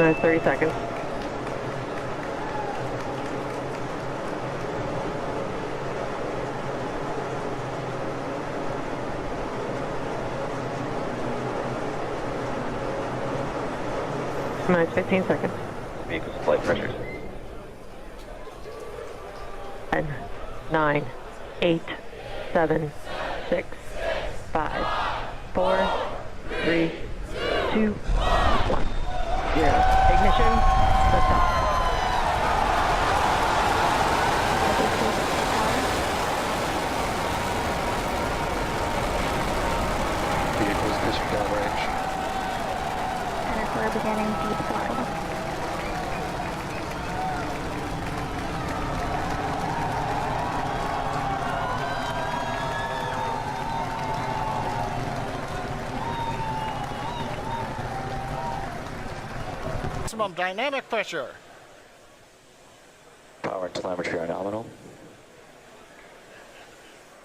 Minus 30 seconds. Minus 15 seconds. Vehicle's flight pressures. 10, 9, 8, 7, 6, 5, 4, 3, 2, 1, 0. Ignition, liftoff. Vehicles pushing downrange. And we're beginning deep throttle. Maximum dynamic pressure. Power and telemetry are nominal.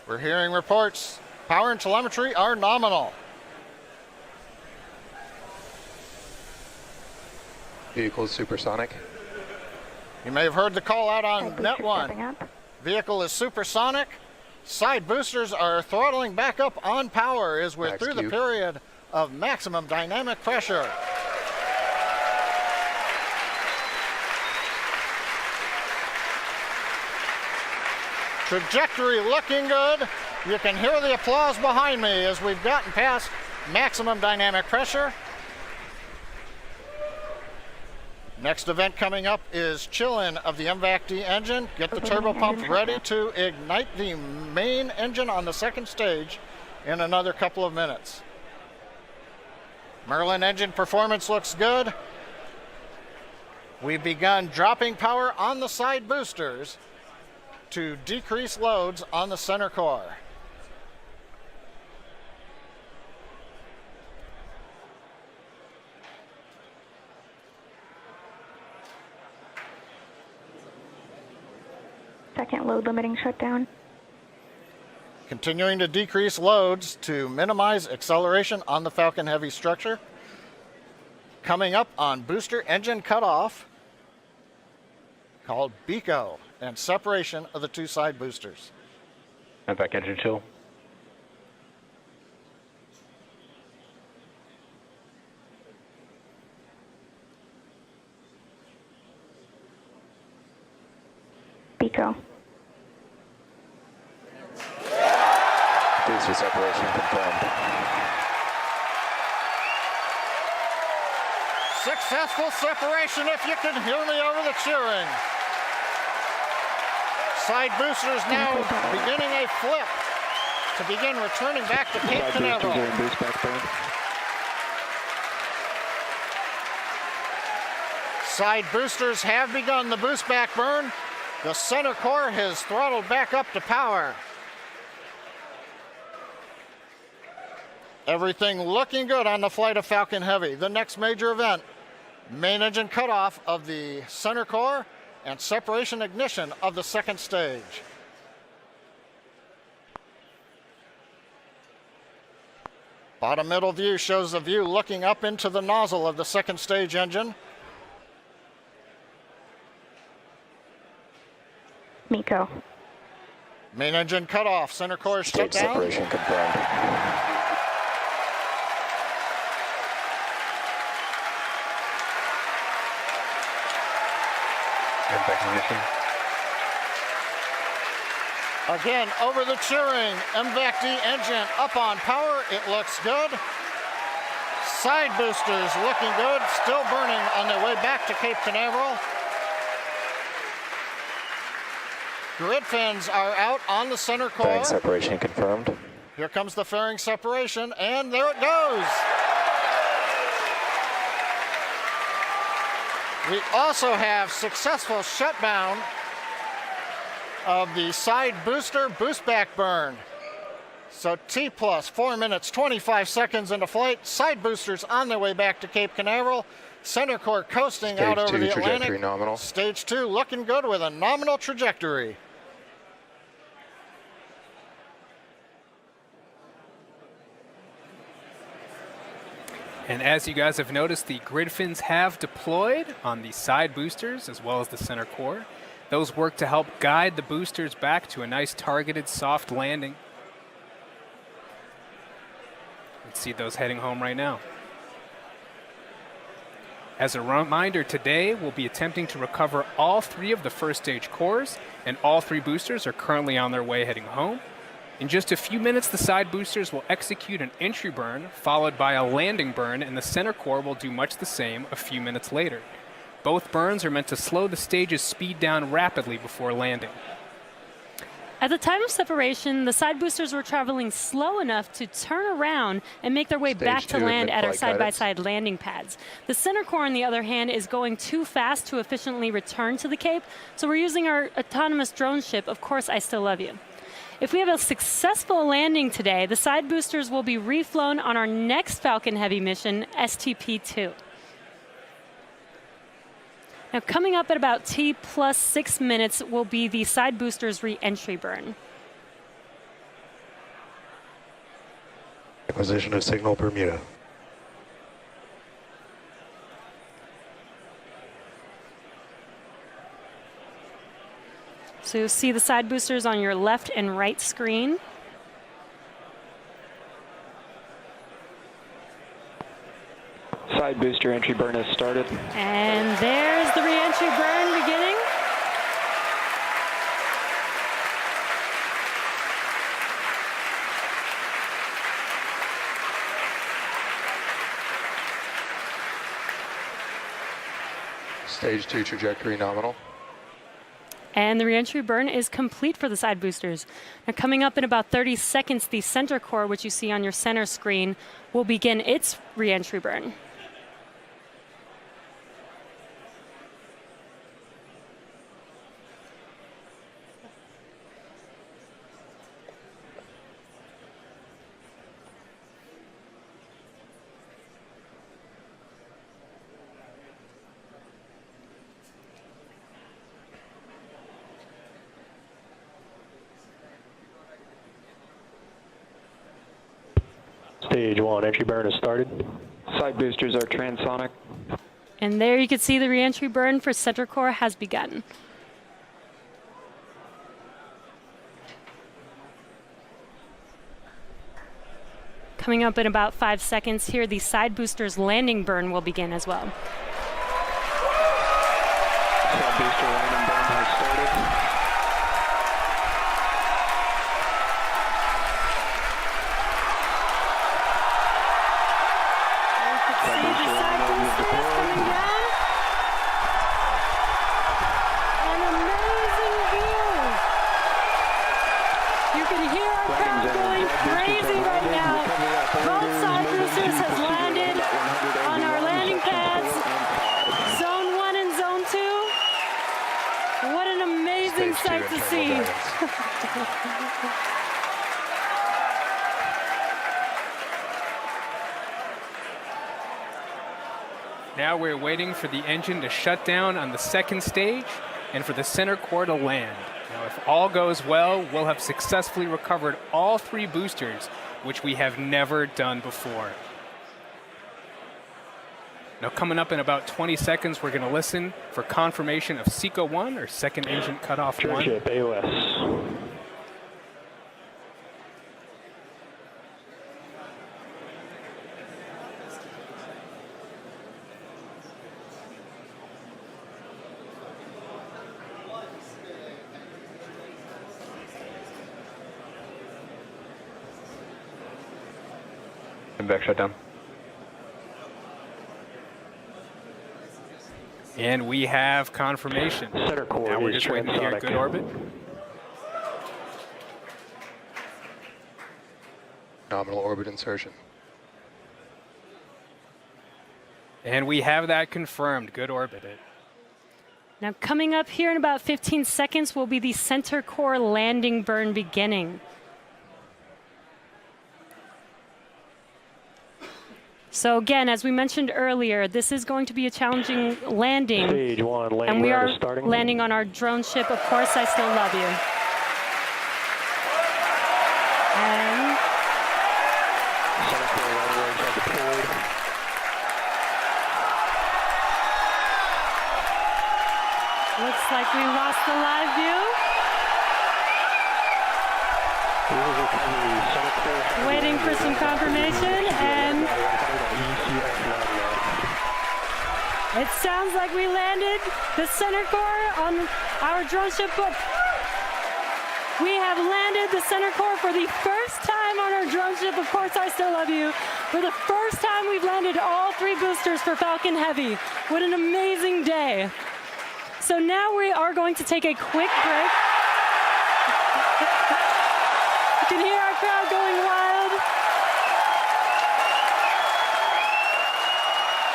We're hearing reports. Power and telemetry are nominal. Vehicle supersonic. You may have heard the call out on Booster net stepping 1. up. Vehicle is supersonic. Side boosters are throttling back up on power as we're Max through the Q. period of maximum dynamic pressure. Trajectory looking good. You can hear the applause behind me as we've gotten past maximum dynamic pressure. Next event coming up is chill-in of the MVAC-D engine. Get the turbo pump ready to ignite the main engine on the second stage in another couple of minutes. Merlin engine performance looks good. We've begun dropping power on the side boosters to decrease loads on the center core. Second load limiting shutdown. Continuing to decrease loads to minimize acceleration on the Falcon Heavy structure. Coming up on booster engine cutoff, called BECO, and separation of the two side boosters. MVAC engine chill. BECO. Booster separation confirmed. Successful separation, if you can hear me over the cheering. Side boosters now beginning a flip to begin returning back to Cape Canaveral. Side boosters have begun the boost back burn. The center core has throttled back up to power. Everything looking good on the flight of Falcon Heavy. The next major event, main engine cutoff of the center core and separation ignition of the second stage. Bottom middle view shows the view looking up into the nozzle of the second stage engine. MECO. Main engine cutoff, center core is shut Stage down. separation confirmed. MVAC ignition. Again, over the cheering, MVAC-D engine up on power, it looks good. Side boosters looking good, still burning on their way back to Cape Canaveral. Grid fins are out on the center core. Fairing separation confirmed. Here comes the fairing separation, and there it goes. We also have successful shutdown of the side booster boost back burn. So T plus 4 minutes, 25 seconds into flight. Side boosters on their way back to Cape Canaveral. Center core coasting out over the trajectory Atlantic. nominal. Stage 2 looking good with a nominal trajectory. And as you guys have noticed, the grid fins have deployed on the side boosters as well as the center core. Those work to help guide the boosters back to a nice targeted soft landing. Let's see those heading home right now. As a reminder, today we'll be attempting to recover all 3 of the first stage cores, and all 3 boosters are currently on their way heading home. In just a few minutes, the side boosters will execute an entry burn, followed by a landing burn, and the center core will do much the same a few minutes later. Both burns are meant to slow the stage's speed down rapidly before landing. At the time of separation, the side boosters were traveling slow enough to turn around and make their way back to land at our side-by-side landing pads. The center core, on the other hand, is going too fast to efficiently return to the Cape, so we're using our autonomous drone ship, Of Course I Still Love You. If we have a successful landing today, the side boosters will be reflown on our next Falcon Heavy mission, STP-2. Now, coming up at about T plus 6 minutes will be the side boosters re-entry burn. Acquisition of signal Bermuda. So you'll see the side boosters on your left and right screen. Side booster entry burn has started. And there's the re-entry burn beginning. Stage 2 trajectory nominal. And the re-entry burn is complete for the side boosters. Now, coming up in about 30 seconds, the center core, which you see on your center screen, will begin its re-entry burn. Stage 1 entry burn has started. Side boosters are transonic. And there you can see the re-entry burn for center core has begun. Coming up in about 5 seconds here, the side boosters landing burn will begin as well. Side booster landing burn has started. Sight to see. Now we're waiting for the engine to shut down on the second stage and for the center core to land. Now, if all goes well, we'll have successfully recovered all 3 boosters, which we have never done before. Now, coming up in about 20 seconds, we're going to listen for confirmation of SECO 1, or second engine cutoff 1. Ship AOS. And back shutdown. And we have confirmation. Center core now we're is just waiting to hear transonic. good orbit. Nominal orbit insertion. And we have that confirmed. Good orbit. Now, coming up here in about 15 seconds will be the center core landing burn beginning. So again, as we mentioned earlier, this is going to be a challenging landing. Stage 1 landing and we are starting. landing on our drone ship, Of Course I Still Love You. And Center core landing legs are deployed. Looks like we lost the live view. Waiting for some confirmation, and it sounds like we landed the center core on our drone ship. We have landed the center core for the first time on our drone ship. Of course, I Still Love You. For the first time, we've landed all 3 boosters for Falcon Heavy. What an amazing day. So now we are going to take a quick break. You can hear our crowd going wild.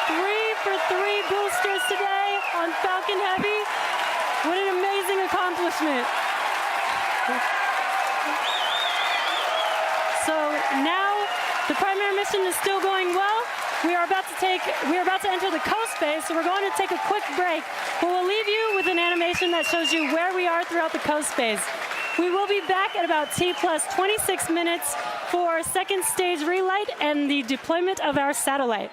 3 for 3 boosters today on Falcon Heavy. What an amazing accomplishment. So now the primary mission is still going well. We are about to enter the coast phase, so we're going to take a quick break. But we'll leave you with an animation that shows you where we are throughout the coast phase. We will be back at about T plus 26 minutes for second stage relight and the deployment of our satellite.